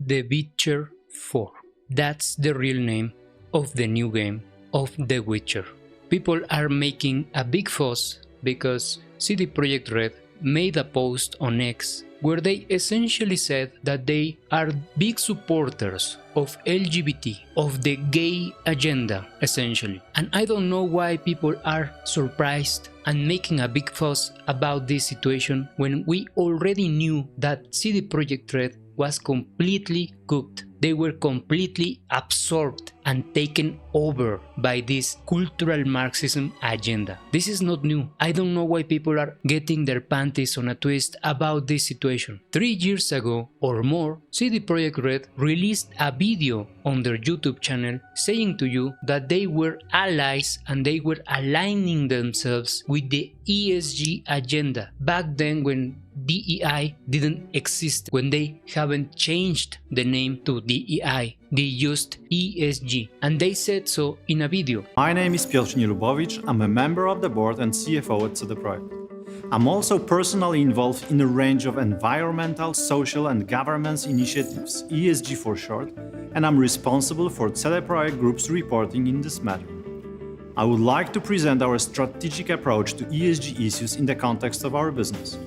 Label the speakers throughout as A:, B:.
A: The Witcher 4. That's the real name of the new game of The Witcher. People are making a big fuss because CD Projekt Red made a post on X where they essentially said that they are big supporters of LGBT, of the gay agenda, essentially. And I don't know why people are surprised and making a big fuss about this situation when we already knew that CD Projekt Red was completely cooked. They were completely absorbed and taken over by this cultural Marxism agenda. This is not new. I don't know why people are getting their panties on a twist about this situation. 3 years ago or more, CD Projekt Red released a video on their YouTube channel saying to you that they were allies and they were aligning themselves with the ESG agenda. Back then when DEI didn't exist, when they haven't changed the name to DEI, they used ESG, and they said so in a video.
B: My name is Piotr Nilubowicz. I'm a member of the board and CFO at CD Projekt. I'm also personally involved in a range of environmental, social and governance initiatives, ESG for short, and I'm responsible for CD Projekt Group's reporting in this matter. I would like to present our strategic approach to ESG issues in the context of our business.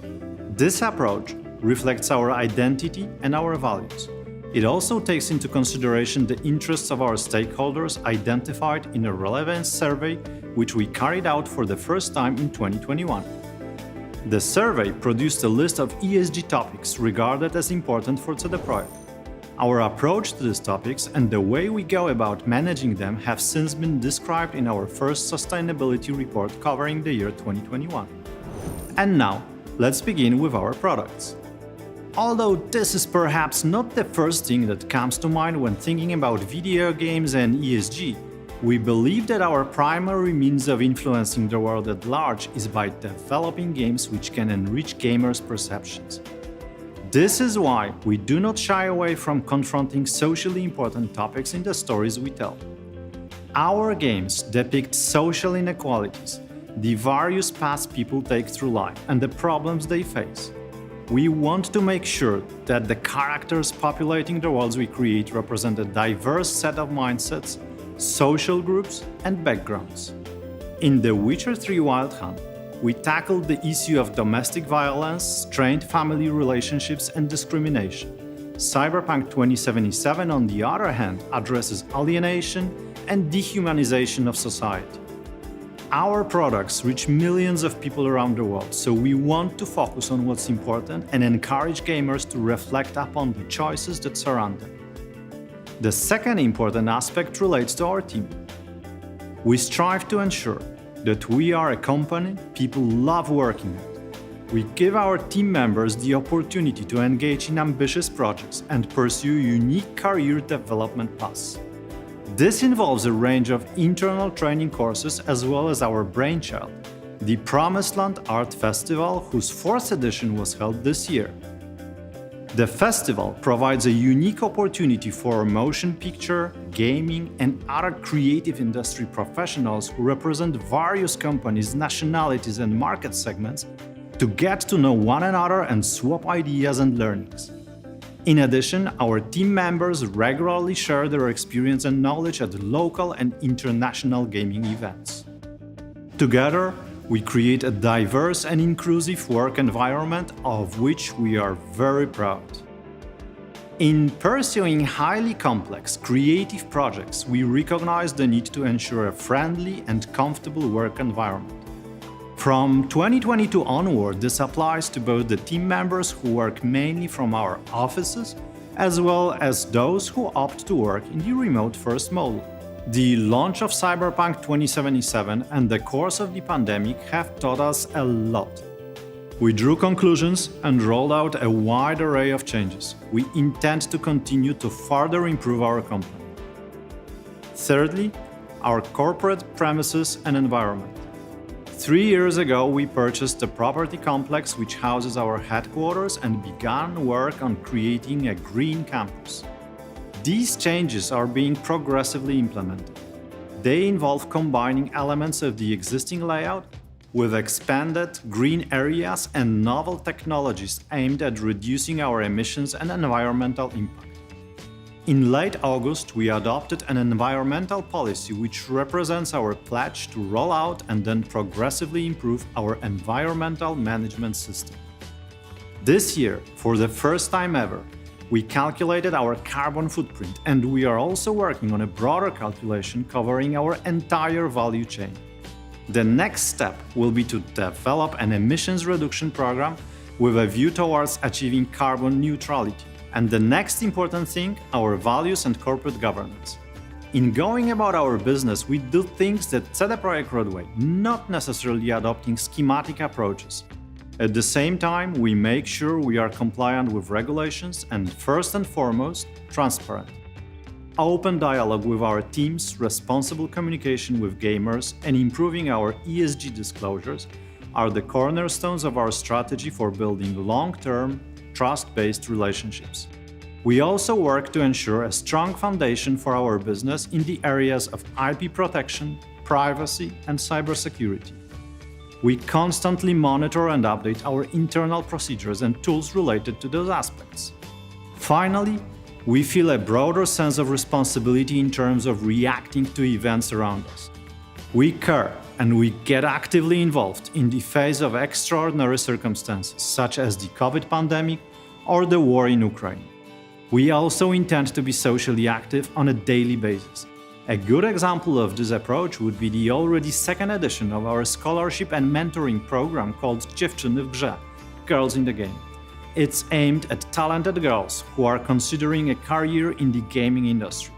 B: This approach reflects our identity and our values. It also takes into consideration the interests of our stakeholders identified in a relevance survey which we carried out for the first time in 2021. The survey produced a list of ESG topics regarded as important for CD Projekt. Our approach to these topics and the way we go about managing them have since been described in our first sustainability report covering the year 2021. And now, let's begin with our products. Although this is perhaps not the first thing that comes to mind when thinking about video games and ESG, we believe that our primary means of influencing the world at large is by developing games which can enrich gamers' perceptions. This is why we do not shy away from confronting socially important topics in the stories we tell. Our games depict social inequalities, the various paths people take through life, and the problems they face. We want to make sure that the characters populating the worlds we create represent a diverse set of mindsets, social groups, and backgrounds. In The Witcher 3 Wild Hunt, we tackled the issue of domestic violence, strained family relationships, and discrimination. Cyberpunk 2077, on the other hand, addresses alienation and dehumanization of society. Our products reach millions of people around the world, so we want to focus on what's important and encourage gamers to reflect upon the choices that surround them. The second important aspect relates to our team. We strive to ensure that we are a company people love working at. We give our team members the opportunity to engage in ambitious projects and pursue unique career development paths. This involves a range of internal training courses as well as our brainchild, the Promised Land Art Festival, whose 4th edition was held this year. The festival provides a unique opportunity for motion picture, gaming, and other creative industry professionals who represent various companies, nationalities, and market segments to get to know one another and swap ideas and learnings. In addition, our team members regularly share their experience and knowledge at local and international gaming events. Together, we create a diverse and inclusive work environment of which we are very proud. In pursuing highly complex, creative projects, we recognize the need to ensure a friendly and comfortable work environment. From 2022 onward, this applies to both the team members who work mainly from our offices, as well as those who opt to work in the remote-first model. The launch of Cyberpunk 2077 and the course of the pandemic have taught us a lot. We drew conclusions and rolled out a wide array of changes. We intend to continue to further improve our company. Thirdly, our corporate premises and environment. 3 years ago, we purchased the property complex which houses our headquarters and began work on creating a green campus. These changes are being progressively implemented. They involve combining elements of the existing layout with expanded green areas and novel technologies aimed at reducing our emissions and environmental impact. In late August, we adopted an environmental policy which represents our pledge to roll out and then progressively improve our environmental management system. This year, for the first time ever, we calculated our carbon footprint, and we are also working on a broader calculation covering our entire value chain. The next step will be to develop an emissions reduction program with a view towards achieving carbon neutrality. And the next important thing, our values and corporate governance. In going about our business, we do things that set a Projekt roadway, not necessarily adopting schematic approaches. At the same time, we make sure we are compliant with regulations and, first and foremost, transparent. Open dialogue with our teams, responsible communication with gamers, and improving our ESG disclosures are the cornerstones of our strategy for building long-term, trust-based relationships. We also work to ensure a strong foundation for our business in the areas of IP protection, privacy, and cybersecurity. We constantly monitor and update our internal procedures and tools related to those aspects. Finally, we feel a broader sense of responsibility in terms of reacting to events around us. We care and we get actively involved in the face of extraordinary circumstances, such as the COVID pandemic or the war in Ukraine. We also intend to be socially active on a daily basis. A good example of this approach would be the already second edition of our scholarship and mentoring program called Dziewczyny w grze, Girls in the Game. It's aimed at talented girls who are considering a career in the gaming industry.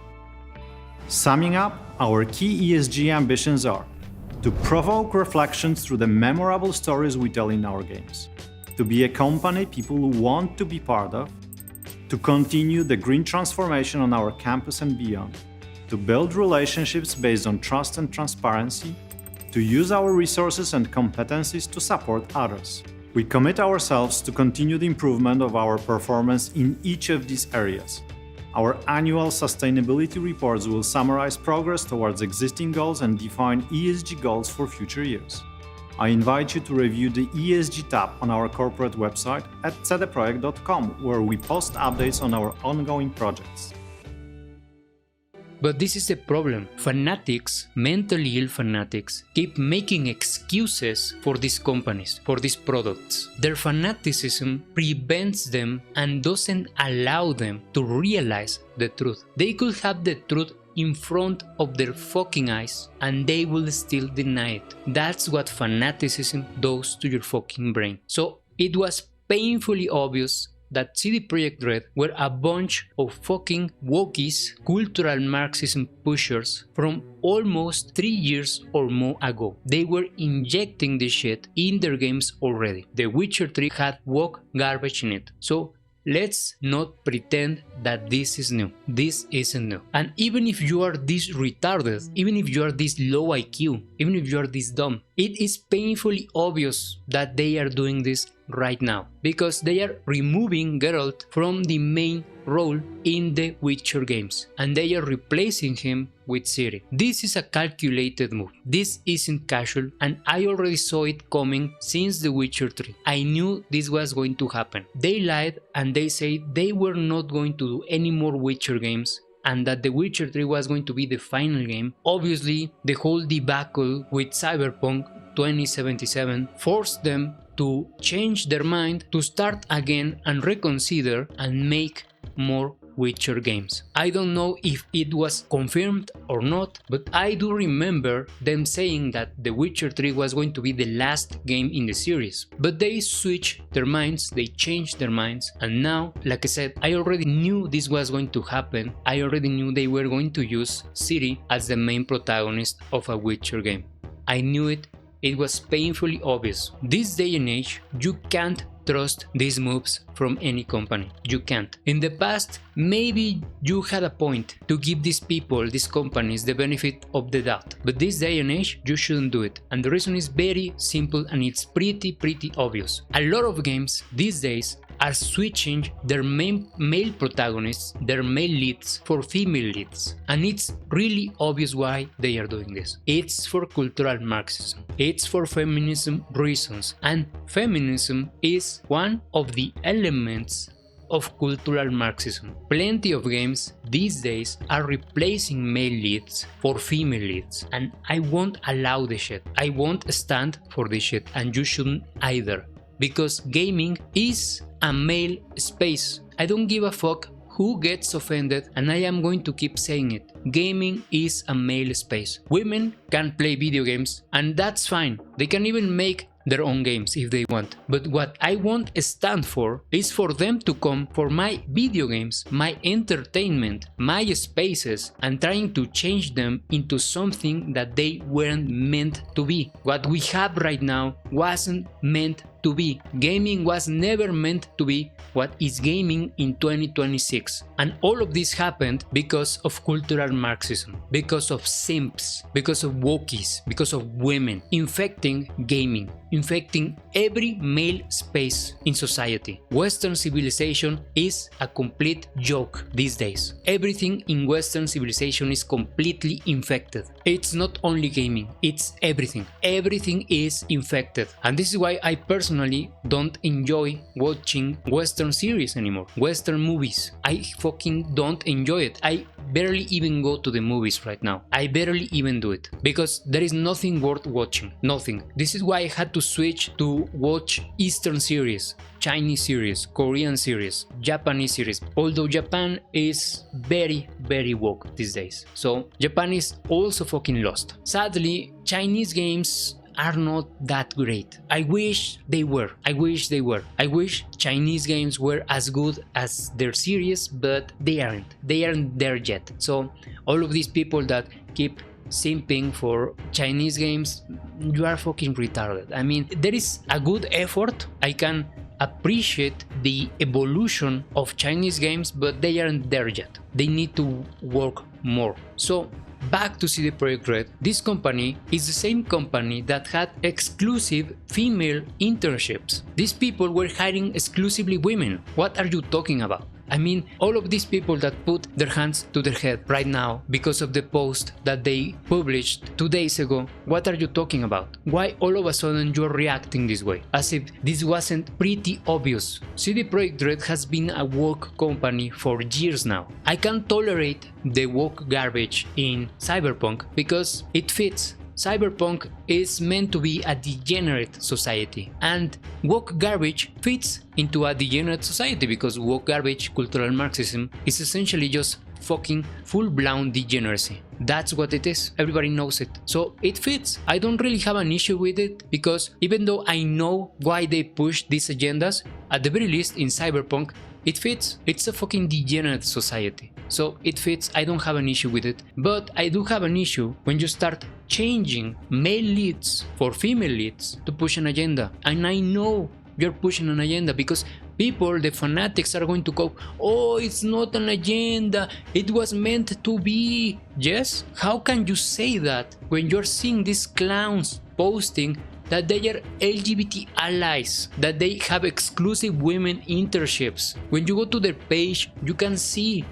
B: Summing up, our key ESG ambitions are to provoke reflection through the memorable stories we tell in our games, to be a company people want to be part of, to continue the green transformation on our campus and beyond, to build relationships based on trust and transparency, to use our resources and competencies to support others. We commit ourselves to continued improvement of our performance in each of these areas. Our annual sustainability reports will summarize progress towards existing goals and define ESG goals for future years. I invite you to review the ESG tab on our corporate website at cdprojekt.com, where we post updates on our ongoing projects.
A: But this is the problem. Fanatics, mentally ill fanatics, keep making excuses for these companies, for these products. Their fanaticism prevents them and doesn't allow them to realize the truth. They could have the truth in front of their fucking eyes and they will still deny it. That's what fanaticism does to your fucking brain. So it was painfully obvious that CD Projekt Red were a bunch of fucking wokies, cultural Marxism pushers from almost 3 years or more ago. They were injecting this shit in their games already. The Witcher 3 had woke garbage in it. So let's not pretend that this is new. This isn't new. And even if you are this retarded, even if you are this low IQ, even if you are this dumb, it is painfully obvious that they are doing this right now, because they are removing Geralt from the main role in the Witcher games and they are replacing him with Ciri. This is a calculated move. This isn't casual, and I already saw it coming since The Witcher 3. I knew this was going to happen. They lied and they said they were not going to do any more Witcher games and that The Witcher 3 was going to be the final game. Obviously, the whole debacle with Cyberpunk 2077 forced them to change their mind, to start again and reconsider and make more Witcher games. I don't know if it was confirmed or not, but I do remember them saying that The Witcher 3 was going to be the last game in the series. But they switched their minds, they changed their minds, and now, like I said, I already knew this was going to happen. I already knew they were going to use Ciri as the main protagonist of a Witcher game. I knew it. It was painfully obvious. This day and age, you can't trust these moves from any company. You can't. In the past, maybe you had a point to give these people, these companies, the benefit of the doubt. But this day and age, you shouldn't do it. And the reason is very simple and it's pretty obvious. A lot of games these days are switching their main male protagonists, their male leads, for female leads. And it's really obvious why they are doing this. It's for cultural Marxism. It's for feminism reasons. And feminism is one of the elements of cultural Marxism. Plenty of games these days are replacing male leads for female leads, and I won't allow this shit. I won't stand for this shit, and you shouldn't either, because gaming is a male space. I don't give a fuck who gets offended, and I am going to keep saying it. Gaming is a male space. Women can play video games, and that's fine. They can even make their own games if they want. But what I won't stand for is for them to come for my video games, my entertainment, my spaces, and trying to change them into something that they weren't meant to be. What we have right now wasn't meant to be. Gaming was never meant to be what is gaming in 2026. And all of this happened because of cultural Marxism, because of simps, because of wokies, because of women infecting gaming, infecting every male space in society. Western civilization is a complete joke these days. Everything in Western civilization is completely infected. It's not only gaming, it's everything. Everything is infected. And this is why I personally don't enjoy watching Western series anymore. Western movies. I fucking don't enjoy it. I barely even go to the movies right now. I barely even do it. Because there is nothing worth watching. Nothing. This is why I had to switch to watch Eastern series, Chinese series, Korean series, Japanese series. Although Japan is very woke these days. So Japan is also fucking lost. Sadly, Chinese games are not that great. I wish they were. I wish Chinese games were as good as their series, but they aren't. They aren't there yet. So all of these people that keep simping for Chinese games, you are fucking retarded. I mean, there is a good effort. I can appreciate the evolution of Chinese games, but they aren't there yet. They need to work more. So back to CD Projekt Red. This company is the same company that had exclusive female internships. These people were hiring exclusively women. What are you talking about? I mean, all of these people that put their hands to their head right now because of the post that they published 2 days ago, what are you talking about? Why all of a sudden you're reacting this way? As if this wasn't pretty obvious. CD Projekt Red has been a woke company for years now. I can't tolerate the woke garbage in Cyberpunk because it fits. Cyberpunk is meant to be a degenerate society, and woke garbage fits into a degenerate society because woke garbage, cultural Marxism, is essentially just fucking full-blown degeneracy. That's what it is. Everybody knows it. So it fits. I don't really have an issue with it because even though I know why they push these agendas, at the very least in Cyberpunk, it fits. It's a fucking degenerate society. So it fits. I don't have an issue with it. But I do have an issue when you start changing male leads for female leads to push an agenda. And I know you're pushing an agenda because people, the fanatics, are going to go, oh, it's not an agenda, it was meant to be. Yes? How can you say that when you're seeing these clowns posting that they are LGBT allies, that they have exclusive women internships? When you go to their page, you can see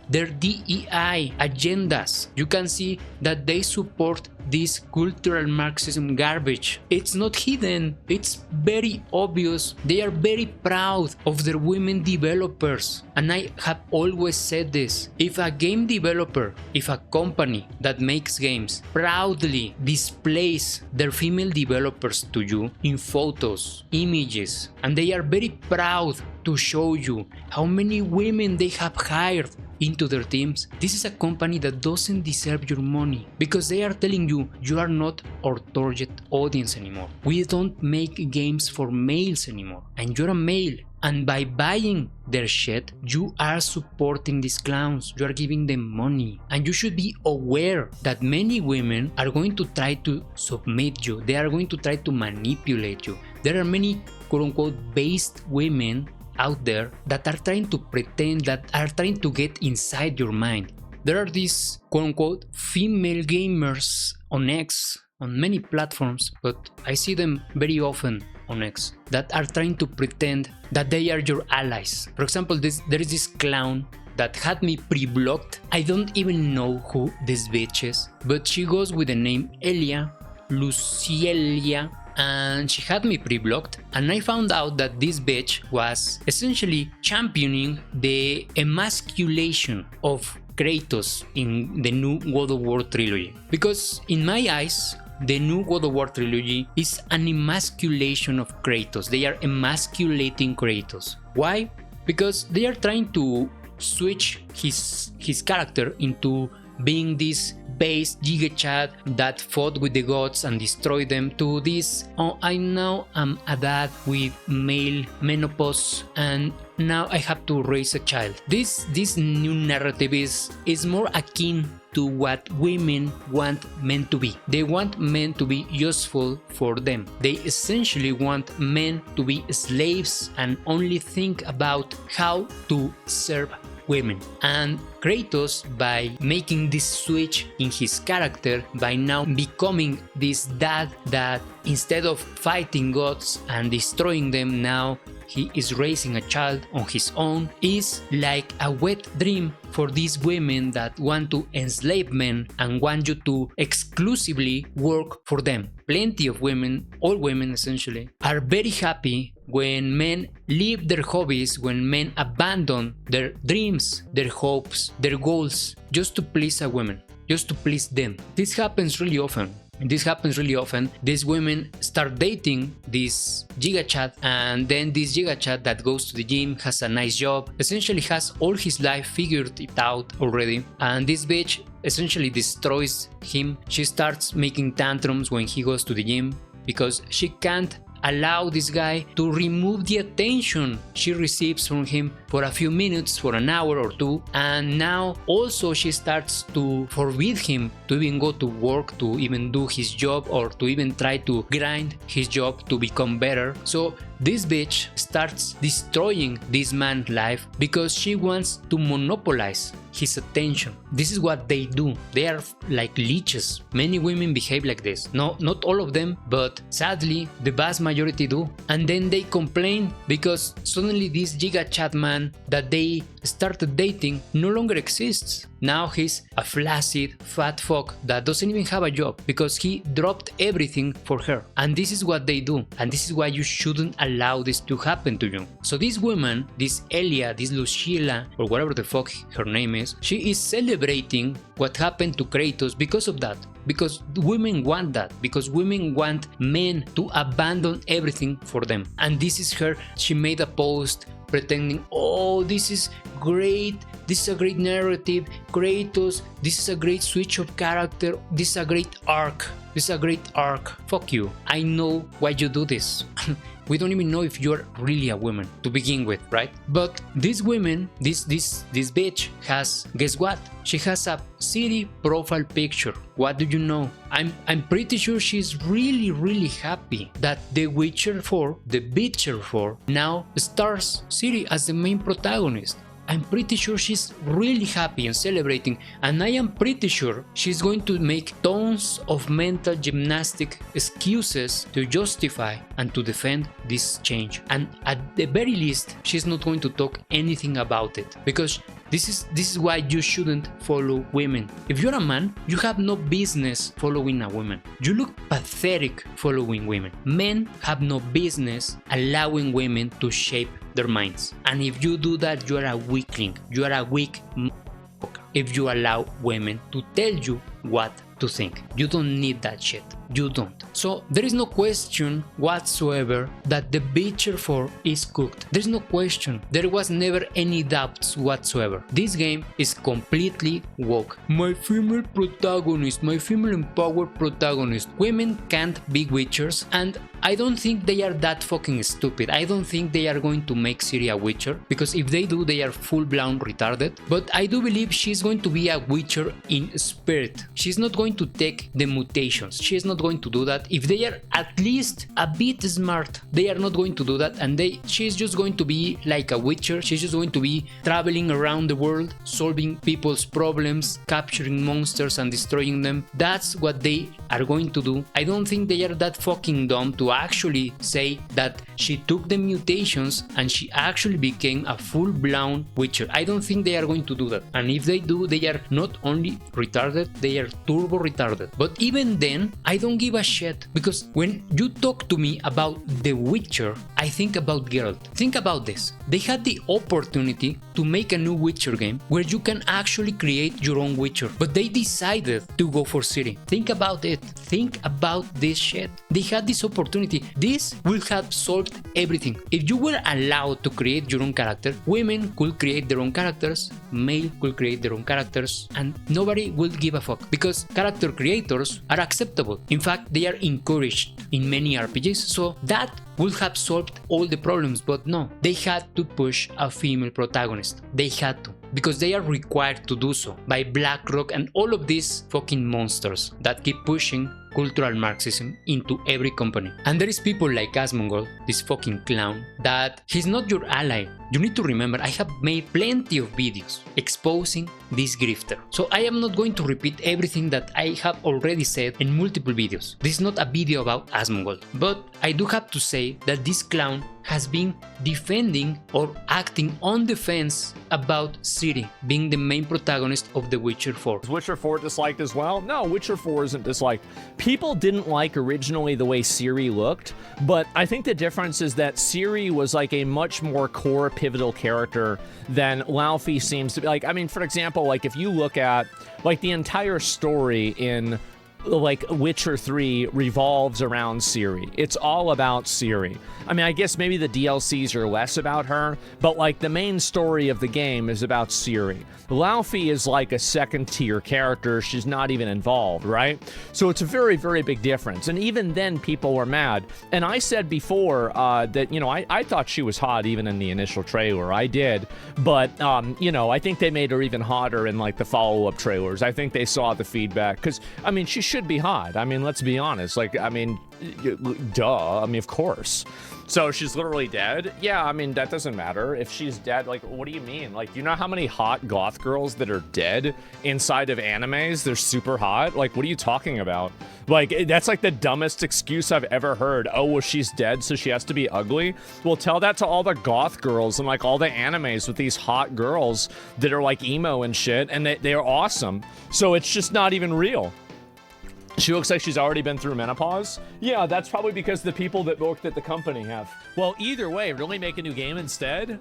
A: their DEI agendas. You can see that they support this cultural Marxism garbage. It's not hidden, it's very obvious. They are very proud of their women developers. And I have always said this. If a game developer, if a company that makes games proudly displays their female developers to you in photos, images, and they are very proud to show you how many women they have hired into their teams, this is a company that doesn't deserve your money because they are telling you you are not our target audience anymore. We don't make games for males anymore, and you're a male. And by buying their shit, you are supporting these clowns. You are giving them money. And you should be aware that many women are going to try to submit you. They are going to try to manipulate you. There are many quote-unquote based women out there that are trying to pretend, that are trying to get inside your mind. There are these quote-unquote female gamers on X, on many platforms, but I see them very often on X, that are trying to pretend that they are your allies. For example, there is this clown that had me pre-blocked. I don't even know who this bitch is, but she goes with the name Elia Lucielia and she had me pre-blocked, and I found out that this bitch was essentially championing the emasculation of Kratos in the new God of War trilogy. Because in my eyes, the new God of War trilogy is an emasculation of Kratos. They are emasculating Kratos. Why? Because they are trying to switch his character into being this base Giga Chad that fought with the gods and destroyed them, to this, oh, I now am a dad with male menopause and now I have to raise a child. This new narrative is more akin to what women want men to be. They want men to be useful for them. They essentially want men to be slaves and only think about how to serve women. And Kratos, by making this switch in his character, by now becoming this dad that instead of fighting gods and destroying them, now he is raising a child on his own, is like a wet dream for these women that want to enslave men and want you to exclusively work for them. Plenty of women, all women essentially, are very happy when men leave their hobbies, when men abandon their dreams, their hopes, their goals, just to please a woman, just to please them. This happens really often. These women start dating this Giga Chad, and then this Giga Chad that goes to the gym, has a nice job, essentially has all his life figured it out already, and this bitch essentially destroys him. She starts making tantrums when he goes to the gym because she can't allow this guy to remove the attention she receives from him for a few minutes, for an hour or two, and now also she starts to forbid him to even go to work, to even do his job, or to even try to grind his job to become better. So this bitch starts destroying this man's life because she wants to monopolize his attention. This is what they do. They are like leeches. Many women behave like this. No, not all of them, but sadly the vast majority do. And then they complain because suddenly this Giga Chat man that they started dating no longer exists. Now he's a flaccid, fat fuck that doesn't even have a job because he dropped everything for her. And this is what they do. And this is why you shouldn't allow this to happen to you. So this woman, this Elia, this Lucilla, or whatever the fuck her name is, she is celebrating what happened to Kratos because of that. Because women want that. Because women want men to abandon everything for them. And this is her. She made a post pretending, oh, this is great. This is a great narrative. Kratos, this is a great switch of character. This is a great arc. This is a great arc. Fuck you. I know why you do this. We don't even know if you're really a woman to begin with, right? But this woman, this bitch has, guess what? She has a Ciri profile picture. What do you know? I'm pretty sure she's really happy that The Witcher 4, the Witcher 4, now stars Ciri as the main protagonist. I'm pretty sure she's really happy and celebrating, and I am pretty sure she's going to make tons of mental gymnastic excuses to justify and to defend this change. And at the very least, she's not going to talk anything about it, because this is why you shouldn't follow women. If you're a man, you have no business following a woman. You look pathetic following women. Men have no business allowing women to shape their minds. And if you do that, you are a weakling. You are a weak motherfucker. If you allow women to tell you what to think. You don't need that shit. You don't. So there is no question whatsoever that The Witcher 4 is cooked. There's no question. There was never any doubts whatsoever. This game is completely woke. My female protagonist, my female empowered protagonist. Women can't be witchers, and I don't think they are that fucking stupid. I don't think they are going to make Ciri a witcher, because if they do, they are full-blown retarded. But I do believe she's going to be a witcher in spirit. She's not going to take the mutations. She is not going to do that. If they are at least a bit smart, they are not going to do that, and she's just going to be like a witcher. She's just going to be traveling around the world, solving people's problems, capturing monsters and destroying them. That's what they are going to do. I don't think they are that fucking dumb to actually say that she took the mutations and she actually became a full-blown Witcher. I don't think they are going to do that. And if they do, they are not only retarded, they are turbo retarded. But even then, I don't give a shit, because when you talk to me about The Witcher, I think about Geralt. Think about this. They had the opportunity to make a new Witcher game where you can actually create your own Witcher, but they decided to go for Ciri. Think about it. Think about this shit. They had this opportunity. This will have solved everything. If you were allowed to create your own character, women could create their own characters, male could create their own characters, and nobody will give a fuck, because character creators are acceptable. In fact, they are encouraged in many RPGs, so that would have solved all the problems. But no, they had to push a female protagonist. They had to, because they are required to do so by BlackRock and all of these fucking monsters that keep pushing cultural Marxism into every company. And there is people like Asmongold, this fucking clown, that he's not your ally. You need to remember, I have made plenty of videos exposing this grifter. So I am not going to repeat everything that I have already said in multiple videos. This is not a video about Asmongold, but I do have to say that this clown has been defending or acting on defense about Ciri being the main protagonist of The Witcher 4.
C: Is Witcher 4 disliked as well? No, Witcher 4 isn't disliked. People didn't like originally the way Ciri looked, but I think the difference is that Ciri was like a much more core pivotal character than Laufey seems to be. Like, I mean, for example, like if you look at like the entire story in like Witcher 3 revolves around Ciri. It's all about Ciri. I mean, I guess maybe the DLCs are less about her, but like the main story of the game is about Ciri. Laufey is like a second tier character. She's not even involved, right? So it's a very, very big difference. And even then people were mad. And I said before that, you know, I thought she was hot even in the initial trailer. I did. But, you know, I think they made her even hotter in like the follow-up trailers. I think they saw the feedback because, I mean, she should be hot. I mean, let's be honest. Like, I mean, duh. I mean, of course. So she's literally dead? Yeah, I mean, that doesn't matter. If she's dead, like, what do you mean? Like, you know how many hot goth girls that are dead inside of animes? They're super hot? Like, what are you talking about? Like, that's like the dumbest excuse I've ever heard. Oh, well, she's dead, so she has to be ugly? Well, tell that to all the goth girls and, like, all the animes with these hot girls that are, like, emo and shit, and they're awesome. So it's just not even real. She looks like she's already been through menopause. Yeah, that's probably because the people that worked at the company have. Well, either way, really make a new game instead?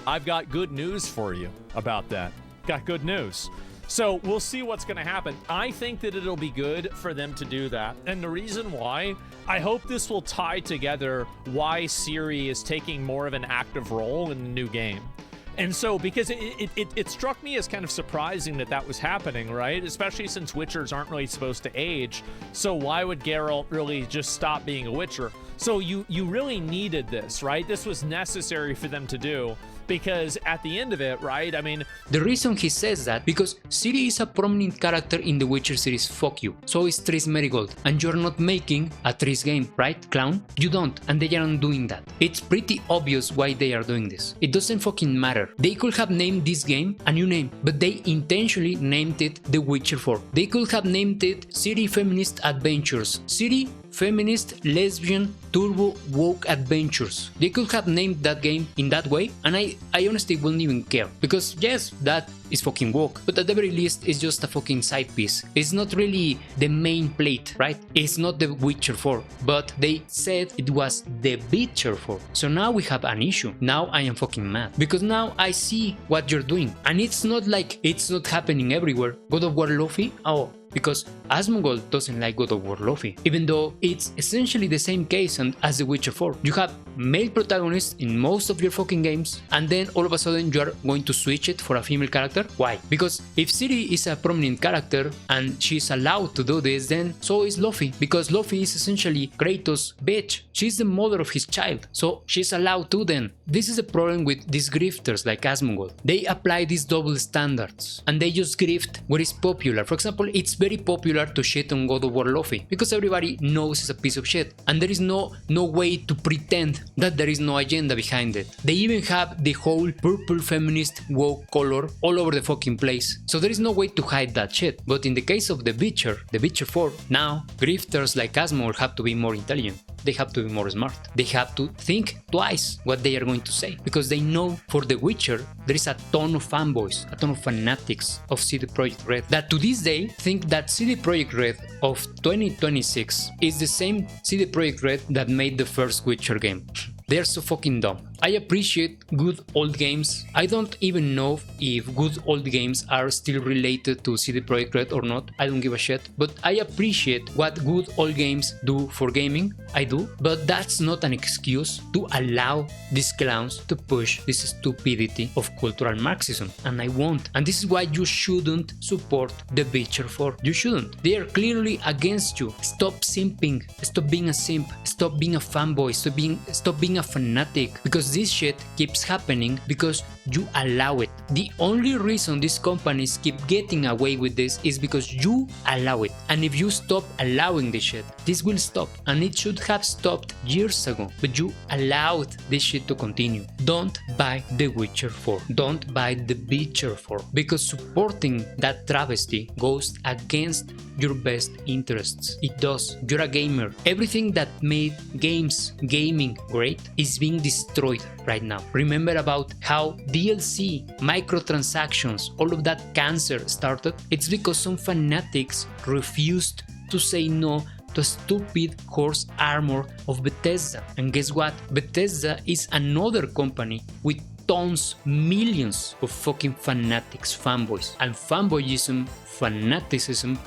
C: I've got good news for you about that. Got good news. So we'll see what's going to happen. I think that it'll be good for them to do that. And the reason why, I hope this will tie together why Ciri is taking more of an active role in the new game. And so, because it struck me as kind of surprising that that was happening, right? Especially since Witchers aren't really supposed to age. So why would Geralt really just stop being a Witcher? So you really needed this, right? This was necessary for them to do. Because at the end of it, right, I mean...
A: The reason he says that, because Ciri is a prominent character in the Witcher series, fuck you. So is Triss Merigold, and you're not making a Triss game, right, clown? You don't, and they aren't doing that. It's pretty obvious why they are doing this. It doesn't fucking matter. They could have named this game a new name, but they intentionally named it The Witcher 4. They could have named it Ciri Feminist Adventures. Ciri Feminist, Lesbian, Turbo, Woke Adventures. They could have named that game in that way, and I honestly wouldn't even care. Because yes, that is fucking woke, but at the very least, it's just a fucking side piece. It's not really the main plate, right? It's not The Witcher 4, but they said it was The Witcher 4. So now we have an issue. Now I am fucking mad. Because now I see what you're doing. And it's not like it's not happening everywhere. God of War Laufey? Oh, because Asmongold doesn't like God of War Laufey, even though it's essentially the same case as The Witcher 4. You have male protagonists in most of your fucking games, and then all of a sudden you are going to switch it for a female character? Why? Because if Ciri is a prominent character and she's allowed to do this, then so is Laufey, because Laufey is essentially Kratos' bitch. She's the mother of his child, so she's allowed to then. This is a problem with these grifters like Asmongold. They apply these double standards, and they just grift what is popular. For example, it's very popular to shit on God of War Laufey because everybody knows it's a piece of shit, and there is no way to pretend that there is no agenda behind it. They even have the whole purple feminist woke color all over the fucking place, so there is no way to hide that shit. But in the case of The Witcher 4, now grifters like Asmongold have to be more intelligent. they have to be more smart. They have to think twice what they are going to say, because they know for The Witcher there is a ton of fanboys, a ton of fanatics of CD Projekt Red that to this day think that CD Projekt Red of 2026 is the same CD Projekt Red that made the first Witcher game. They're so fucking dumb. I appreciate good old games. I don't even know if good old games are still related to CD Projekt Red or not. I don't give a shit. But I appreciate what good old games do for gaming. I do. But that's not an excuse to allow these clowns to push this stupidity of cultural Marxism. And I won't. And this is why you shouldn't support The Witcher 4. You shouldn't. They are clearly against you. Stop simping. Stop being a simp. Stop being a fanboy. Stop being a fanatic. Because this shit keeps happening because you allow it. The only reason these companies keep getting away with this is because you allow it. And if you stop allowing this shit, this will stop. And it should have stopped years ago. But you allowed this shit to continue. Don't buy The Witcher 4. Don't buy The Witcher 4. Because supporting that travesty goes against your best interests. It does. You're a gamer. Everything that made gaming great is being destroyed right now. Remember about how DLC, microtransactions, all of that cancer started? It's because some fanatics refused to say no to a stupid horse armor of Bethesda. And guess what? Bethesda is another company with tons, millions of fucking fanatics, fanboys. And fanboyism, fanaticism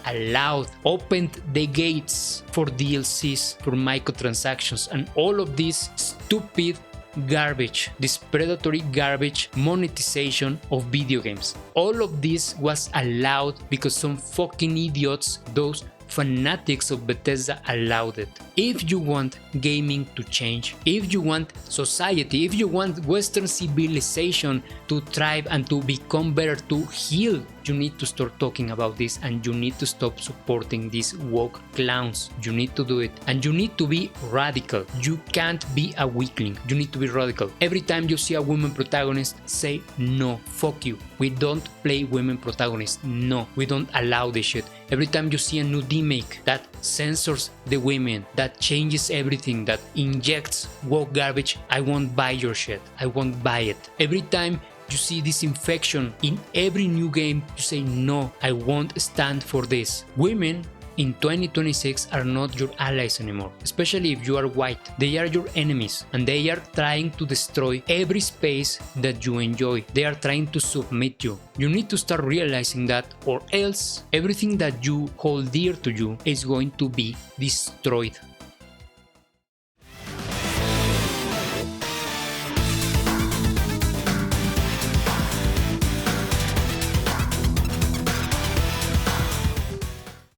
A: opened the gates for DLCs, for microtransactions, and all of this stupid garbage, this predatory garbage monetization of video games. All of this was allowed because some fucking idiots, those fanatics of Bethesda, allowed it. If you want gaming to change, if you want society, if you want Western civilization to thrive and to become better, to heal, you need to start talking about this, and you need to stop supporting these woke clowns. You need to do it, and you need to be radical. You can't be a weakling. You need to be radical. Every time you see a woman protagonist, say no, fuck you. We don't play women protagonists. No, we don't allow this shit. Every time you see a new remake that censors the women, that changes everything, that injects woke garbage, I won't buy your shit. I won't buy it. Every time you see this infection in every new game, you say no, I won't stand for this. Women in 2026 are not your allies anymore, especially if you are white. They are your enemies, and they are trying to destroy every space that you enjoy. They are trying to submit you. You need to start realizing that, or else everything that you hold dear to you is going to be destroyed.